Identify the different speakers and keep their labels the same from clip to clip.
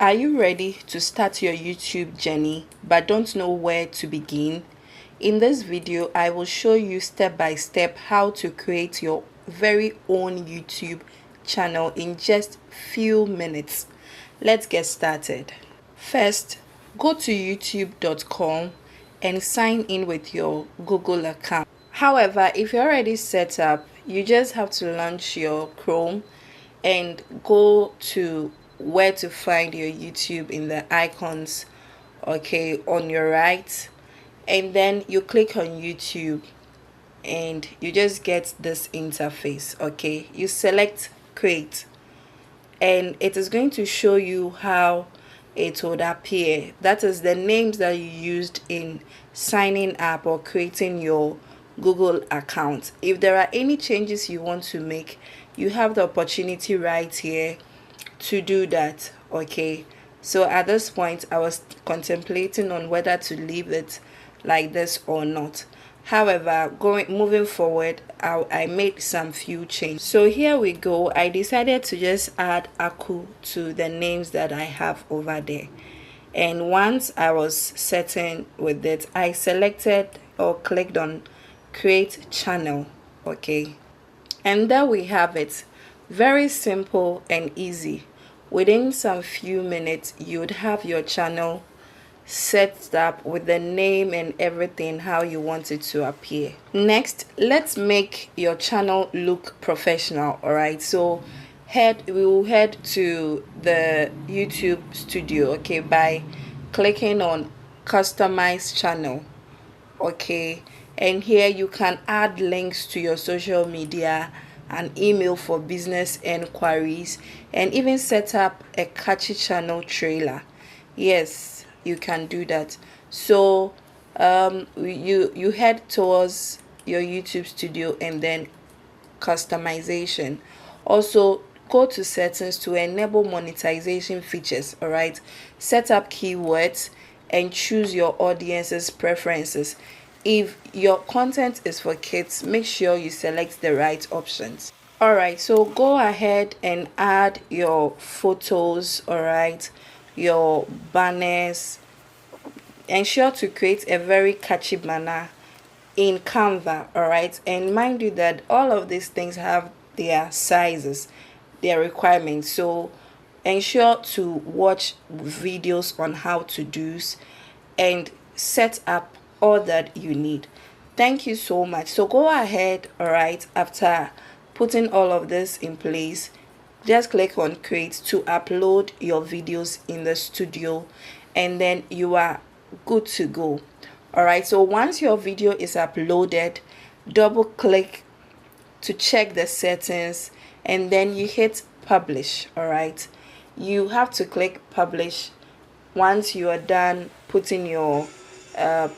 Speaker 1: Are you ready to start your YouTube journey but don't know where to begin? In this video, I will show you step by step how to create your very own YouTube channel in just few minutes. Let's get started. First, go to youtube.com and sign in with your Google account. However, if you're already set up, you just have to launch your Chrome and go to where to find your YouTube in the icons, okay, on your right, and then you click on YouTube and you just get this interface. Okay, you select create and it is going to show you how it would appear. That is the names that you used in signing up or creating your Google account. If there are any changes you want to make, you have the opportunity right here to do that. Okay, so at this point I was contemplating on whether to leave it like this or not. However, moving forward, I made some few changes. So here we go. I decided to just add Aku to the names that I have over there. And once I was certain with it, I selected or clicked on create channel. Okay, and there we have it. Very simple and easy. Within some few minutes, you'd have your channel set up with the name and everything how you want it to appear. Next, let's make your channel look professional. All right, so we will head to the YouTube studio, okay, by clicking on customize channel. Okay, and here you can add links to your social media, an email for business enquiries, and even set up a catchy channel trailer. Yes, you can do that. So you head towards your YouTube studio and then customization. Also, go to settings to enable monetization features. All right, set up keywords and choose your audience's preferences. If your content is for kids, make sure you select the right options. All right, so go ahead and add your photos, all right, your banners. Ensure to create a very catchy banner in Canva, all right, and mind you that all of these things have their sizes, their requirements, so ensure to watch videos on how to do and set up all that you need. Thank you so much. So go ahead, all right, after putting all of this in place, just click on create to upload your videos in the studio, and then you are good to go. All right, so once your video is uploaded, double click to check the settings and then you hit publish. All right, you have to click publish once you are done putting your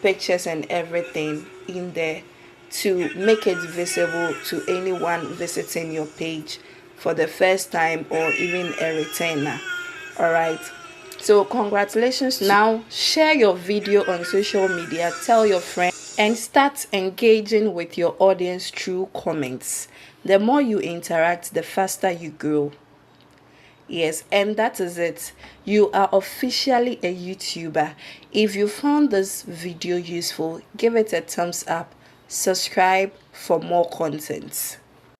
Speaker 1: pictures and everything in there to make it visible to anyone visiting your page for the first time or even a returner. All right, so congratulations. Now share your video on social media, tell your friends, and start engaging with your audience through comments. The more you interact, the faster you grow. Yes, and that is it. You are officially a YouTuber. If you found this video useful, give it a thumbs up, subscribe for more content.